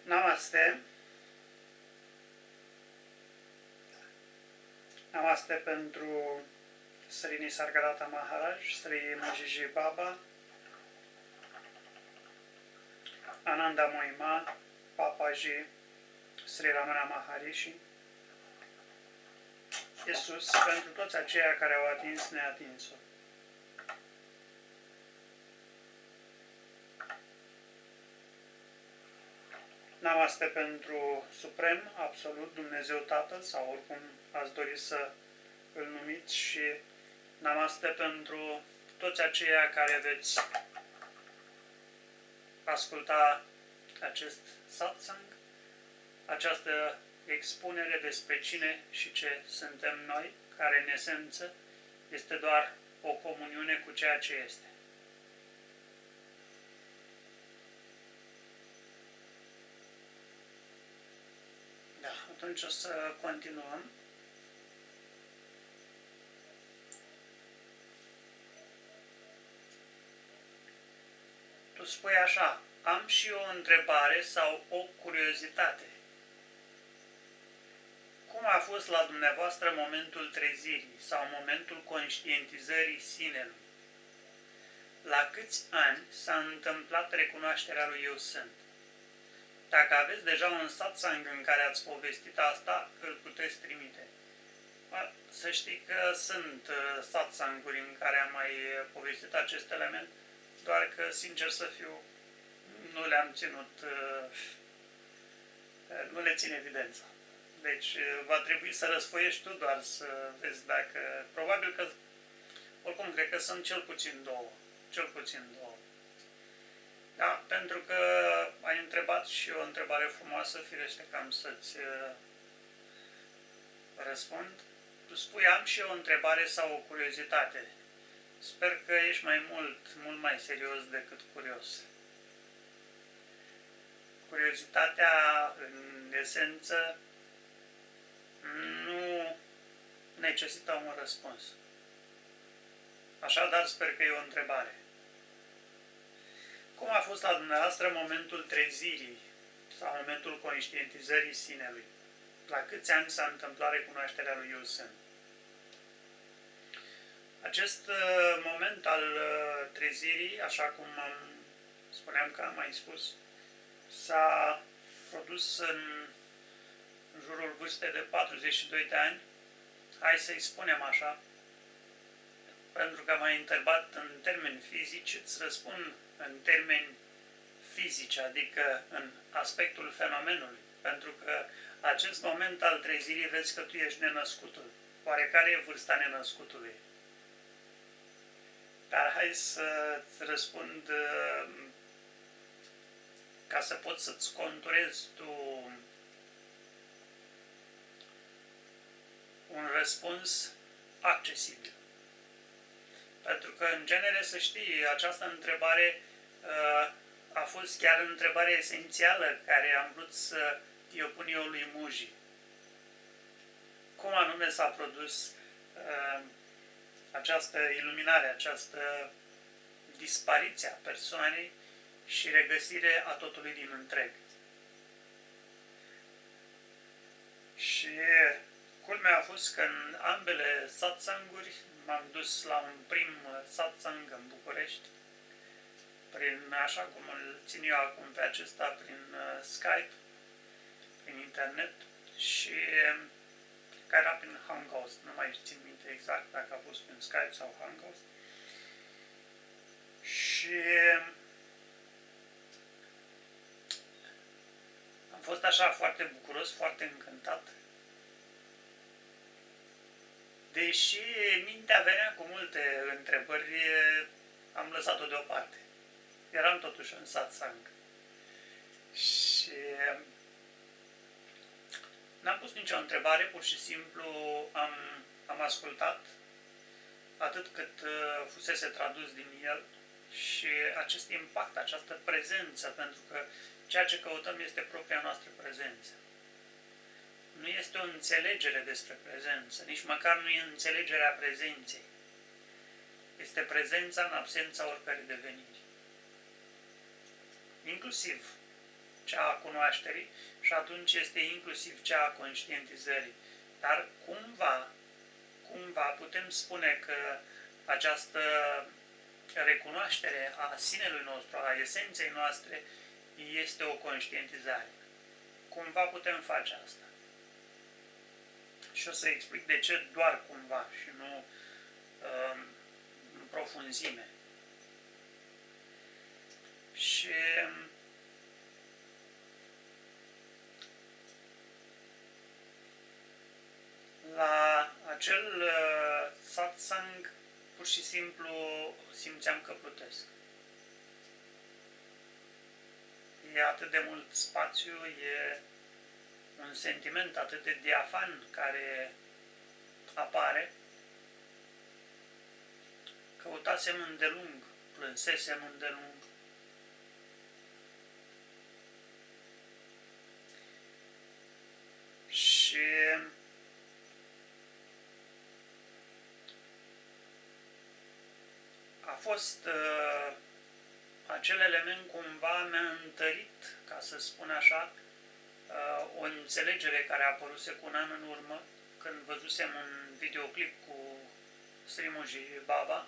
Namaste. Namaste pentru Sri Nisargadatta Maharaj, Sri Mojiji Baba, Ananda Mohima, Papaji, Sri Ramana Maharishi, Iisus, pentru toți aceia care au atins neatinsul. Namaste pentru Suprem, Absolut, Dumnezeu Tatăl, sau oricum ați dori să îl numiți, și namaste pentru toți aceia care veți asculta acest satsang, această expunere despre cine și ce suntem noi, care în esență este doar o comuniune cu ceea ce este. Da, atunci o să continuăm. Tu spui așa: am și o întrebare sau o curiozitate. Cum a fost la dumneavoastră momentul trezirii sau momentul conștientizării sinelui? La câți ani s-a întâmplat recunoașterea lui Eu Sunt? Dacă aveți deja un satsang în care ați povestit asta, îl puteți trimite. Să știi că sunt satsanguri în care am mai povestit acest element, doar că, sincer să fiu, nu le-am ținut, nu le țin evidența. Deci va trebui să răsfoiești tu doar să vezi dacă, probabil că, oricum, cred că sunt cel puțin două. Da, pentru că ai întrebat și o întrebare frumoasă, firește că am să-ți răspund. Tu spui: am și o întrebare sau o curiozitate. Sper că ești mult mai serios decât curios. Curiozitatea, în esență, nu necesită un răspuns. Așadar, sper că e o întrebare. Cum a fost la dumneavoastră momentul trezirii sau momentul conștientizării sinelui? La câți ani s-a întâmplat recunoașterea lui Eu Sunt? Acest moment al trezirii, așa cum spuneam că am mai spus, s-a produs în jurul vârstei de 42 de ani. Hai să-i spunem așa, pentru că m-ai întrebat în termeni fizici, îți răspund în termeni fizici, adică în aspectul fenomenului, pentru că acest moment al trezirii, vezi că tu ești nenăscutul. Oare care e vârsta nenăscutului? Dar hai să-ți răspund ca să poți să-ți conturezi tu un răspuns accesibil. Pentru că, în genere, să știi, această întrebare a fost chiar întrebarea esențială care am vrut să i-o pun eu lui Muji. Cum anume s-a produs această iluminare, această dispariție a persoanei și regăsire a totului din întreg. Și culmea a fost că în ambele satsanguri m-am dus la un prim satsang în București, așa cum îl țin eu acum pe acesta, prin Skype, prin internet, și care era prin Hangouts, nu mai țin minte exact dacă a fost prin Skype sau Hangouts. Și am fost așa foarte bucuros, foarte încântat. Deși mintea venea cu multe întrebări, am lăsat-o deoparte. Eram totuși în satsang. Și n-am pus nicio întrebare, pur și simplu am ascultat atât cât fusese tradus din el și acest impact, această prezență, pentru că ceea ce căutăm este propria noastră prezență. Nu este o înțelegere despre prezență, nici măcar nu e înțelegerea prezenței. Este prezența în absența oricărei deveniri. Inclusiv cea a cunoașterii și atunci este inclusiv cea a conștientizării. Dar cumva putem spune că această recunoaștere a sinelui nostru, a esenței noastre, este o conștientizare. Cumva putem face asta. Și o să explic de ce doar cumva și nu în profunzime. Și la acel satsang pur și simplu simțeam că plutesc. E atât de mult spațiu, e un sentiment atât de diafan care apare. Căutasem îndelung, plânsesem îndelung. Și a fost acel element cumva mi-a întărit, ca să spun așa, o înțelegere care a apăruse cu un an în urmă, când văzusem un videoclip cu Srimuji Baba,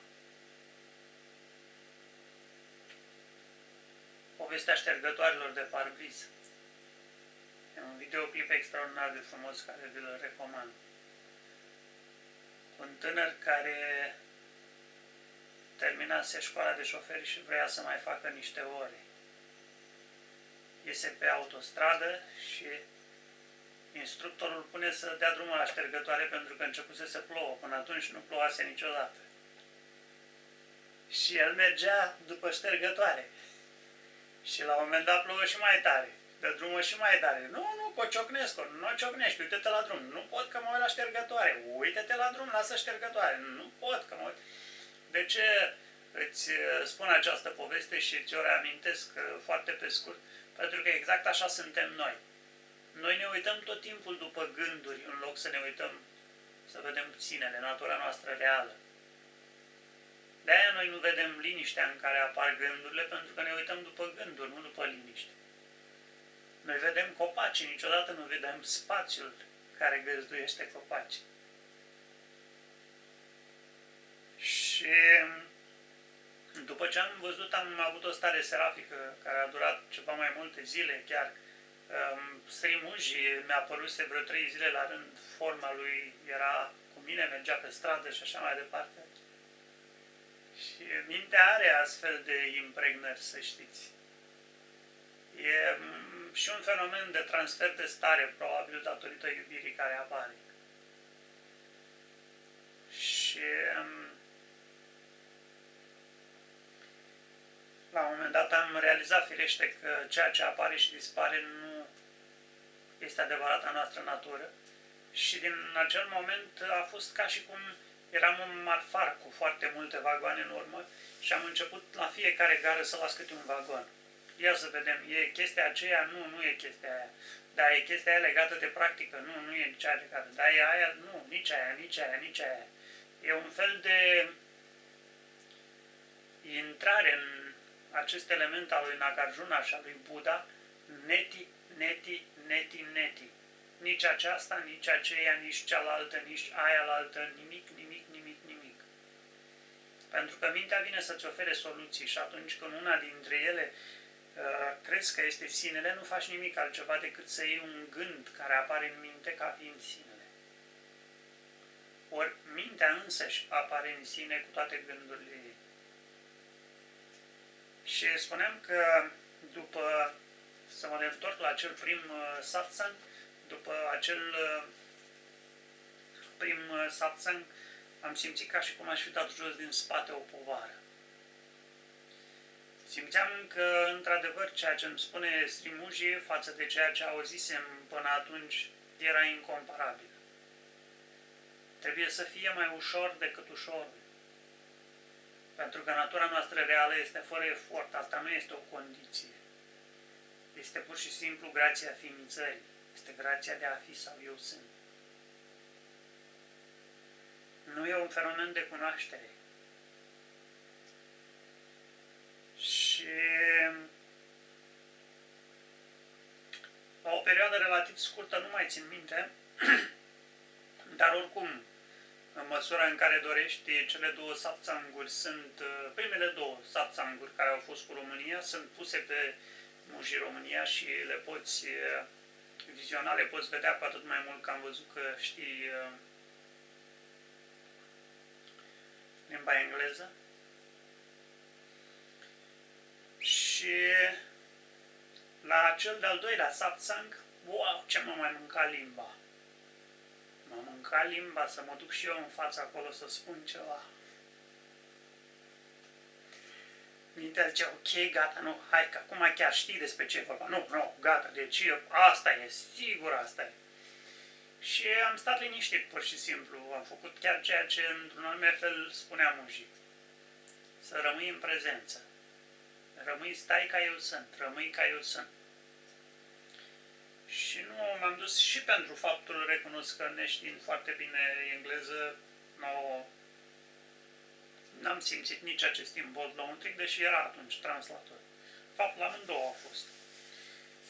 povestea ștergătoarelor de parbriz. E un videoclip extraordinar de frumos care vi-l recomand. Un tânăr care terminase școala de șoferi și vrea să mai facă niște ore. Iese pe autostradă și instructorul pune să dea drumul la ștergătoare pentru că începuse să plouă. Până atunci nu plouase niciodată. Și el mergea după ștergătoare. Și la un moment dat plouă și mai tare. Dă drumul și mai tare. Nu, Cociocnescu, nu ciocnești, uite-te la drum. Nu pot că mă uit la ștergătoare. Uite-te la drum, lasă ștergătoare. Nu pot că mă uit. De ce îți spun această poveste și ți-o reamintesc foarte pe scurt? Pentru că exact așa suntem noi. Noi ne uităm tot timpul după gânduri, în loc să ne uităm, să vedem sinele, natura noastră reală. De-aia noi nu vedem liniștea în care apar gândurile, pentru că ne uităm după gânduri, nu după liniște. Noi vedem copacii, niciodată nu vedem spațiul care găzduiește copacii. Și după ce am văzut, am avut o stare serafică care a durat ceva mai multe zile, chiar Srimuji mi-a păruse vreo 3 zile la rând, forma lui era cu mine, mergea pe stradă și așa mai departe. Și mintea are astfel de impregnări, să știți. E și un fenomen de transfer de stare, probabil datorită iubirii care apare. Și la un moment dat am realizat firește că ceea ce apare și dispare nu este adevărata noastră natură. Și din acel moment a fost ca și cum eram un marfar cu foarte multe vagoane în urmă și am început la fiecare gară să las câte un vagon. Ia să vedem, e chestia aceea? Nu e chestia aia. Da, e chestia aia legată de practică? Nu e nici aia legată. Da, e aia? Nu, nici aia, nici aia, nici aia. E un fel de intrare în acest element al lui Nagarjuna și al lui Buddha, neti, neti, neti, neti. Nici aceasta, nici aceea, nici cealaltă, nici aia-laltă, nimic, nimic, nimic, nimic. Pentru că mintea vine să-ți ofere soluții și atunci când una dintre ele crezi că este sinele, nu faci nimic altceva decât să iei un gând care apare în minte ca fiind sinele. Ori mintea însăși apare în sine cu toate gândurile ei. Și spuneam că după, să mă întorc la acel prim satsang, după acel prim satsang am simțit ca și cum aș fi dat jos din spate o povară. Simțeam că, într-adevăr, ceea ce îmi spune Srimuji față de ceea ce auzisem până atunci era incomparabil. Trebuie să fie mai ușor decât ușor. Pentru că natura noastră reală este fără efort. Asta nu este o condiție. Este pur și simplu grația ființării. Este grația de a fi sau eu sunt. Nu e un fenomen de cunoaștere. Și la o perioadă relativ scurtă, nu mai țin minte, dar oricum, în măsura în care dorești, cele două sapțanguri sunt, primele două sapțanguri care au fost cu România, sunt puse pe Mujii România și le poți viziona, le poți vedea cu atât mai mult că am văzut că știi limba engleză. Și la cel de-al doilea sapțang, wow, ce m-a mai mâncat limba! M-a mâncat limba să mă duc și eu în fața acolo să spun ceva. Mintea zice, ok, gata, nu, hai, că acum chiar știi despre ce e vorba. Nu, gata, deci asta e, sigur asta e. Și am stat liniștit, pur și simplu. Am făcut chiar ceea ce, într-un anume fel, spunea Mujii. Să rămâi în prezență. Stai ca eu sunt, rămâi ca eu sunt. Și nu m-am dus și pentru faptul, recunosc că neștiind foarte bine engleză, n-am simțit nici acest imbold lăuntric, deși era atunci translator. Fapt, la amândouă au fost.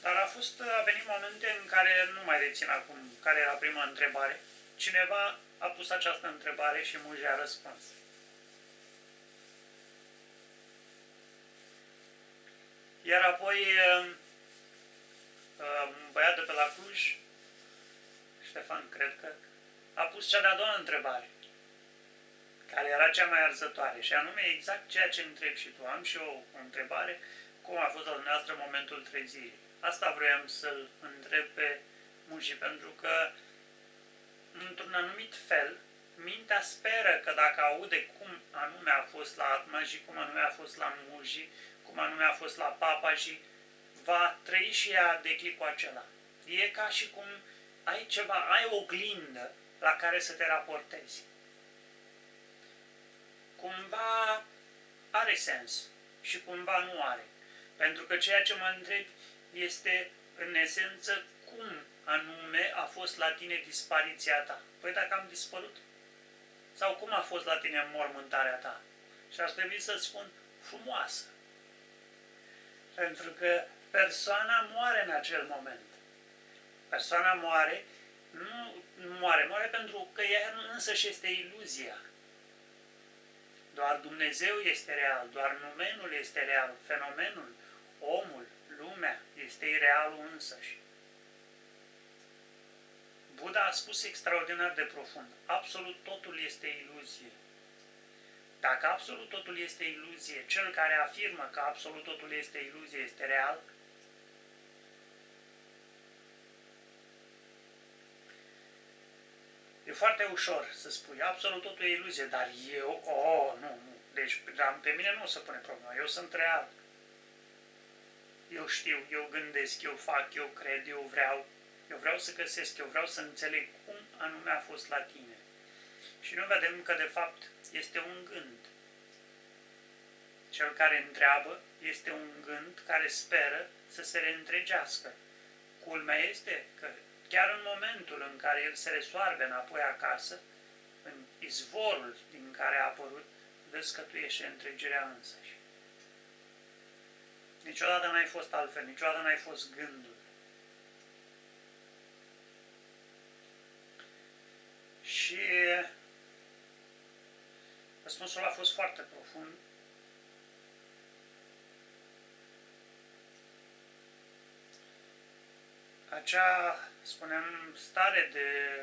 Dar a venit momente în care nu mai rețin acum care era prima întrebare. Cineva a pus această întrebare și Mujii a răspuns. Iar apoi un băiat de pe la Cluj, Ștefan, cred că, a pus cea de-a doua întrebare, care era cea mai arzătoare, și anume exact ceea ce întrebi și tu. Am și eu o întrebare, cum a fost la dumneavoastră momentul trezirii. Asta vroiam să-l întreb pe Mujii, pentru că, într-un anumit fel, mintea speră că dacă aude cum anume a fost la Atmaji, cum anume a fost la Mujii, cum anume a fost la Papaji, va trăi și ea declicul acela. E ca și cum ai ceva, ai o oglindă la care să te raportezi. Cumva are sens și cumva nu are. Pentru că ceea ce mă întreb este, în esență, cum anume a fost la tine dispariția ta. Păi dacă am dispărut? Sau cum a fost la tine înmormântarea ta? Și ar trebui să spun frumoasă. Pentru că persoana moare în acel moment. Persoana moare, nu moare pentru că ea însăși este iluzia. Doar Dumnezeu este real, doar numenul este real, fenomenul, omul, lumea este irealul însăși. Buddha a spus extraordinar de profund, absolut totul este iluzie. Dacă absolut totul este iluzie, cel care afirmă că absolut totul este iluzie este real, e foarte ușor să spui, absolut totul e iluzie, dar eu, nu. Deci pe mine nu o să pune problema, eu sunt real. Eu știu, eu gândesc, eu fac, eu cred, eu vreau să găsesc, eu vreau să înțeleg cum anume a fost la tine. Și nu vedem că de fapt este un gând. Cel care întreabă este un gând care speră să se reîntregească. Culmea este că chiar în momentul în care el se resoarbe înapoi acasă, în izvorul din care a apărut, vezi că tu ești întregirea însăși. Niciodată n-ai fost altfel, niciodată n-ai fost gândul. Și răspunsul a fost foarte profund. Acea, spunem, stare de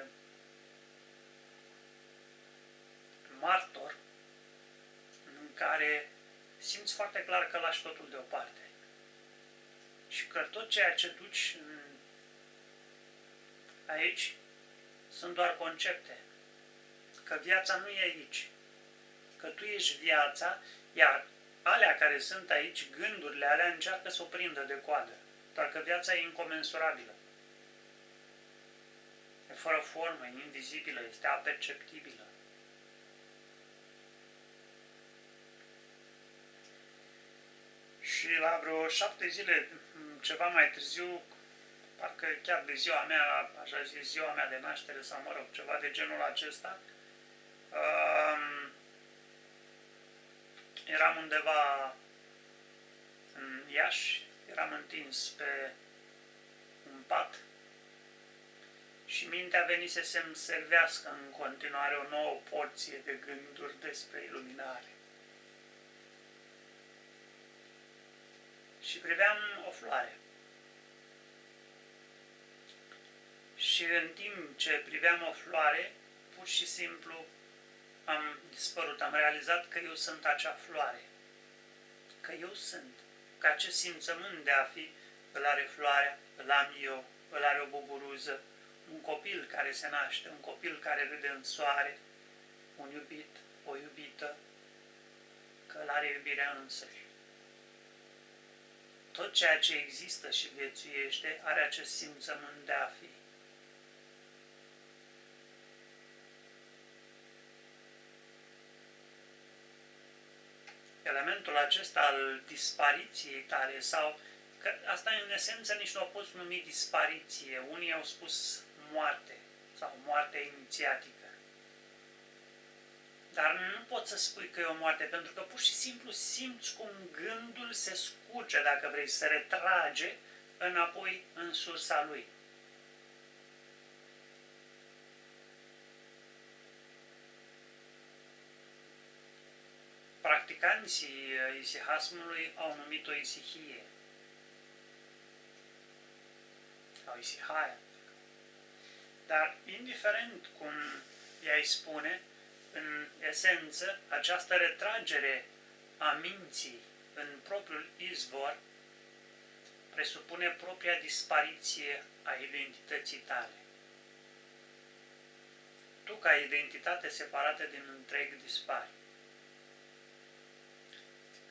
martor, în care simți foarte clar că lași totul deoparte și că tot ceea ce duci aici sunt doar concepte, că viața nu e aici, că tu ești viața, iar alea care sunt aici, gândurile alea, încearcă să o prindă de coadă, doar că viața e incomensurabilă. E fără formă, e invizibilă, este aperceptibilă. Și la vreo 7 zile, ceva mai târziu, parcă chiar de ziua mea, așa zis, ziua mea de naștere sau, mă rog, ceva de genul acesta, eram undeva în Iași, eram întins pe un pat și mintea venise să-mi servească în continuare o nouă porție de gânduri despre iluminare. Și priveam o floare. Și în timp ce priveam o floare, pur și simplu am dispărut, am realizat că eu sunt acea floare. Că eu sunt. Că acest simțământ de a fi, îl are floarea, îl am eu, îl are o buburuză, un copil care se naște, un copil care râde în soare, un iubit, o iubită, că îl are iubirea însăși. Tot ceea ce există și viețuiește are acest simțământ de a fi. Elementul acesta al dispariției tale sau, că asta în esență nici nu o poți numi dispariție, unii au spus moarte sau moarte inițiatică. Dar nu poți să spui că e o moarte, pentru că pur și simplu simți cum gândul se scurge, dacă vrei, se retrage înapoi în sursa lui. Practicanții isihasmului au numit-o isihie sau isihaia. Dar indiferent cum i-ai spune, în esență, această retragere a minții în propriul izvor presupune propria dispariție a identității tale. Tu, ca identitate separată din întreg, dispari.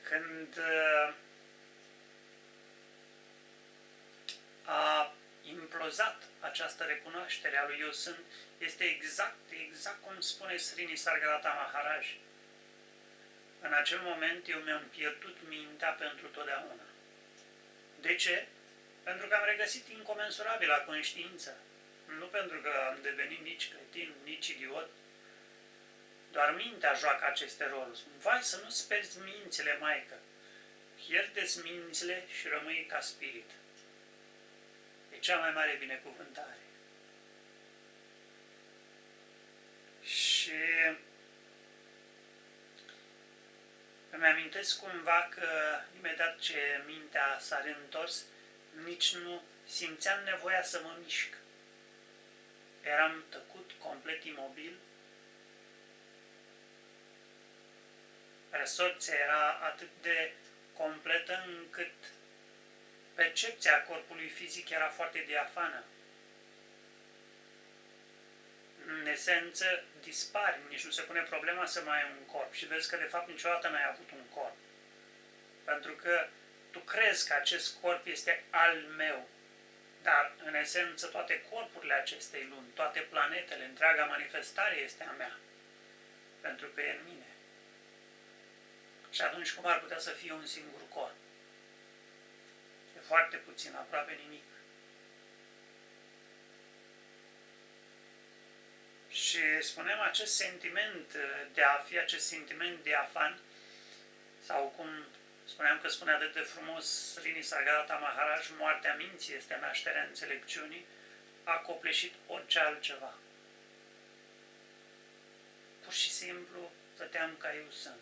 Când a implozat această recunoaștere a lui Eu Sunt, este exact cum spune Sri Nisargadatta Maharaj. În acel moment eu mi-am pierdut mintea pentru totdeauna. De ce? Pentru că am regăsit incomensurabila conștiință. Nu pentru că am devenit nici cretin, nici idiot. Doar mintea joacă aceste roluri. Vai să nu sperzi mințile, maică. Pierdeți mințile și rămâi ca spirit. E cea mai mare binecuvântare. Și îmi amintesc cumva că imediat ce mintea s-a reîntors, nici nu simțeam nevoia să mă mișc. Eram tăcut, complet imobil. Resorția era atât de completă încât percepția corpului fizic era foarte diafană. În esență, dispari, nici nu se pune problema să mai ai un corp și vezi că de fapt niciodată n-ai avut un corp. Pentru că tu crezi că acest corp este al meu, dar în esență toate corpurile acestei lumi, toate planetele, întreaga manifestare este a mea, pentru că e în mine. Și atunci cum ar putea să fie un singur corp? E foarte puțin, aproape nimic. Și spunem acest sentiment de a fi, acest sentiment diafan, sau cum spuneam că spune atât de frumos Sri Nisargadatta Maharaj, moartea minții este nașterea înțelepciunii, a copleșit orice altceva. Pur și simplu stăteam ca eu sunt.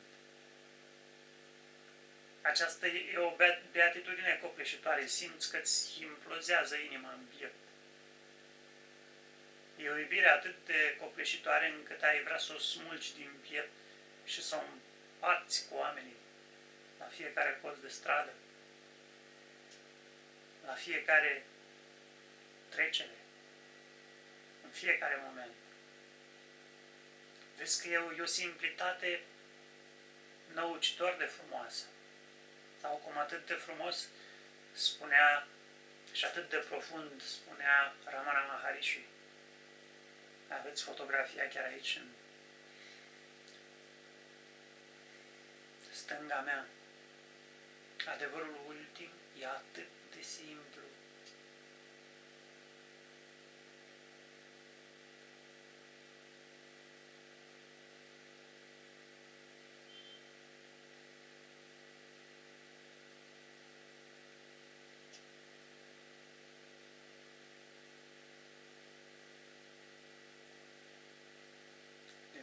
Aceasta e o beatitudine copleșitoare, simți că îți implozează inima în piept. E o iubire atât de copleșitoare încât ai vrea să o smulgi din piept și să o împarți cu oamenii la fiecare colț de stradă, la fiecare trecere, în fiecare moment. Vezi că e o simplitate năucitor de frumoasă. Sau cum atât de frumos spunea și atât de profund spunea Ramana Maharishi. Aveți fotografia chiar aici în stânga mea. Adevărul ultim e atât de simplu.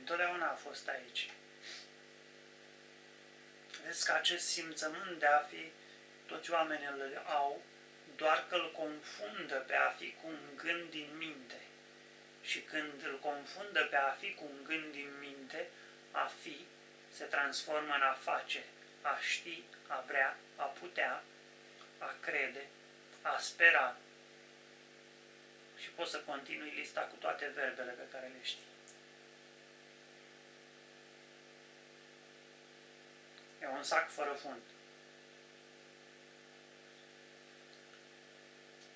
Dintotdeauna a fost aici. Vezi că acest simțământ de a fi, toți oamenii îl au, doar că îl confundă pe a fi cu un gând din minte. Și când îl confundă pe a fi cu un gând din minte, a fi se transformă în a face, a ști, a vrea, a putea, a crede, a spera. Și poți să continui lista cu toate verbele pe care le știi. E un sac fără fund.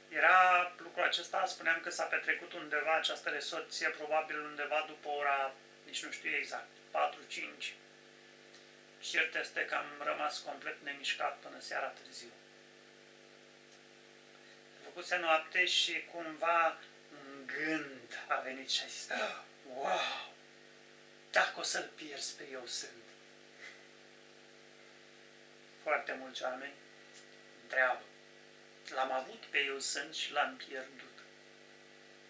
Era lucrul acesta, spuneam că s-a petrecut undeva această resorție, probabil undeva după ora, nici nu știu exact, 4-5. Cert este că am rămas complet nemișcat până seara târziu. Făcuse noapte și cumva un gând a venit și a zis, wow, dacă o să-l pierzi pe eu sunt. Foarte mulți oameni întreabă, l-am avut pe eu sunt și l-am pierdut.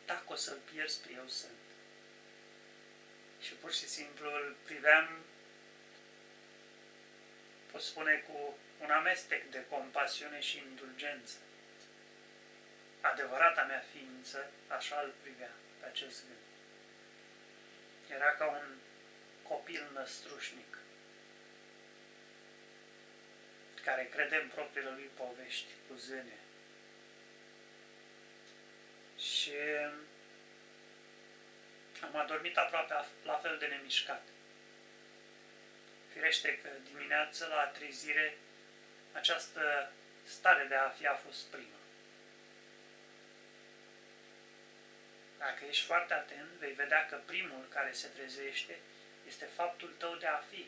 Dacă o să-l pierzi pe eu sunt. Și pur și simplu îl priveam, pot spune, cu un amestec de compasiune și indulgență. Adevărata mea ființă așa îl privea pe acest gând. Era ca un copil năstrușnic care crede în propriile lui povești cu zâne. Și am adormit aproape la fel de nemișcat. Firește că dimineața la trezire această stare de a fi a fost prima. Dacă ești foarte atent, vei vedea că primul care se trezește este faptul tău de a fi.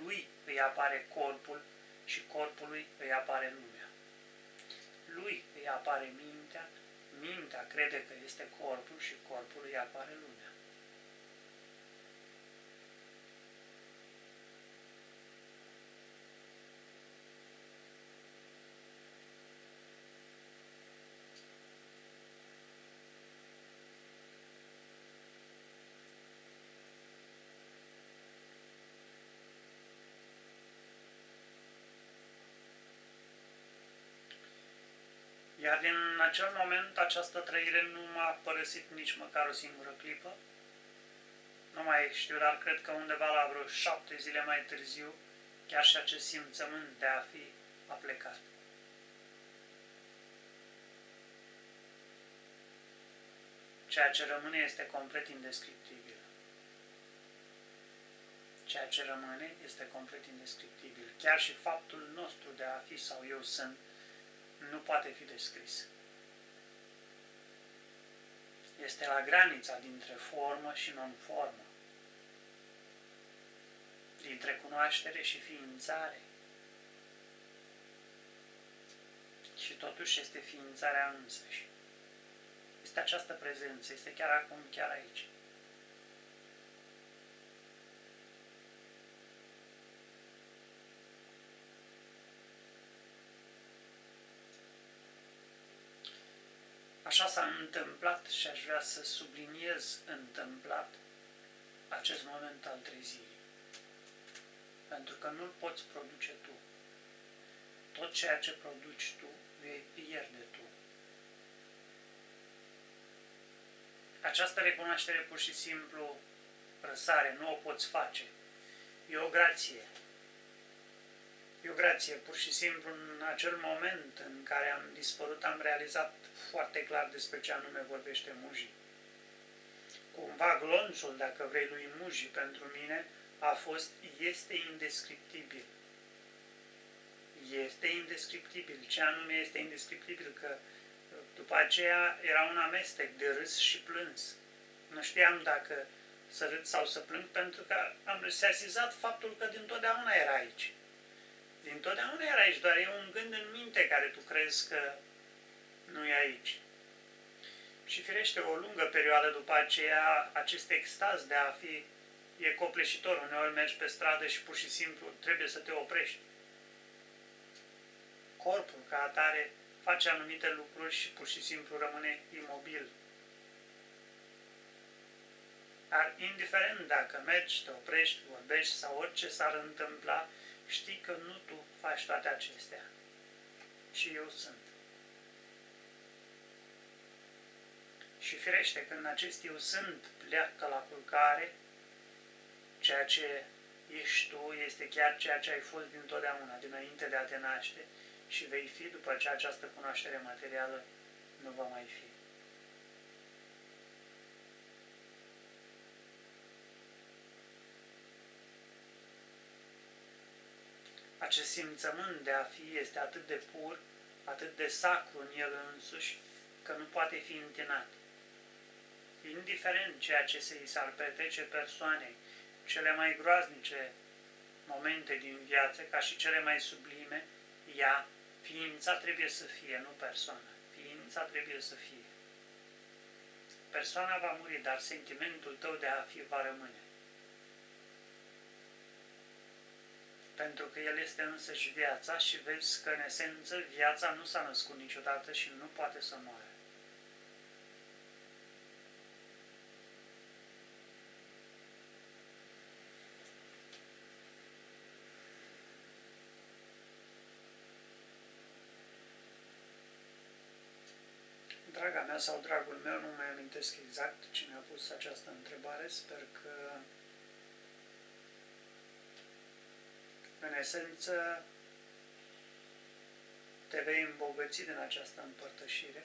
Lui îi apare corpul și corpului îi apare lumea. Lui îi apare mintea, mintea crede că este corpul și corpul îi apare lumea. Iar din acel moment, această trăire nu m-a părăsit nici măcar o singură clipă. Nu mai știu, dar cred că undeva la vreo 7 zile mai târziu, chiar și acest simțământ de a fi a plecat. Ceea ce rămâne este complet indescriptibil. Ceea ce rămâne este complet indescriptibil. Chiar și faptul nostru de a fi sau eu sunt, nu poate fi descris. Este la granița dintre formă și non-formă, dintre cunoaștere și ființare. Și totuși este ființarea însăși. Este această prezență, este chiar acum, chiar aici. Așa s-a întâmplat și aș vrea să subliniez întâmplat acest moment al trezirii. Pentru că nu-l poți produce tu. Tot ceea ce produci tu, vei pierde tu. Această recunoaștere pur și simplu răsare, nu o poți face. E o grație. E o grație, pur și simplu în acel moment în care am dispărut, am realizat foarte clar despre ce anume vorbește Muji. Cumva glonțul, dacă vrei, lui Muji pentru mine este indescriptibil. Este indescriptibil. Ce anume este indescriptibil? Că după aceea era un amestec de râs și plâns. Nu știam dacă să râd sau să plâng, pentru că am sesizat faptul că dintotdeauna era aici. Dintotdeauna era aici, doar e un gând în minte care tu crezi că nu e aici. Și firește, o lungă perioadă după aceea, acest extaz de a fi e copleșitor. Uneori mergi pe stradă și pur și simplu trebuie să te oprești. Corpul ca atare face anumite lucruri și pur și simplu rămâne imobil. Dar indiferent dacă mergi, te oprești, vorbești sau orice s-ar întâmpla, știi că nu tu faci toate acestea. Și eu sunt. Și firește, când acest eu sunt pleacă la culcare, ceea ce ești tu este chiar ceea ce ai fost dintotdeauna, dinainte de a te naște, și vei fi după ce această cunoaștere materială nu va mai fi. Acest simțământ de a fi este atât de pur, atât de sacru în el însuși, că nu poate fi întinat. Indiferent ceea ce se i s-ar petrece persoanei, cele mai groaznice momente din viață, ca și cele mai sublime, ea, ființa trebuie să fie, nu persoana. Ființa trebuie să fie. Persoana va muri, dar sentimentul tău de a fi va rămâne. Pentru că el este însăși viața și vezi că, în esență, viața nu s-a născut niciodată și nu poate să moară. Draga mea sau dragul meu, nu mai amintesc exact cine a pus această întrebare, sper că, în esență, te vei îmbogăți din această împărtășire.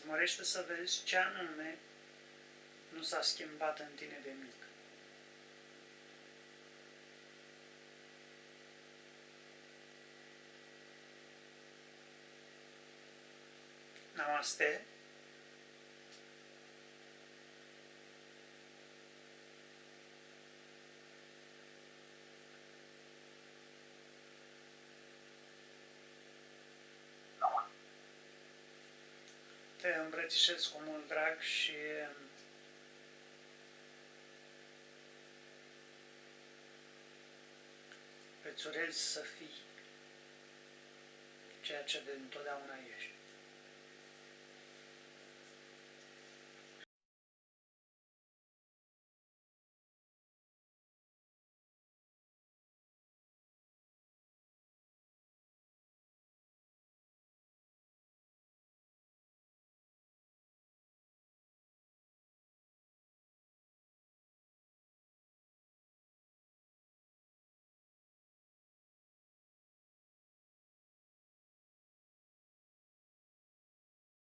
Urmărește să vezi ce anume nu s-a schimbat în tine de mic. Namaste. Te îmbrățișez cu mult drag și îți urez să fii ceea ce de întotdeauna ești.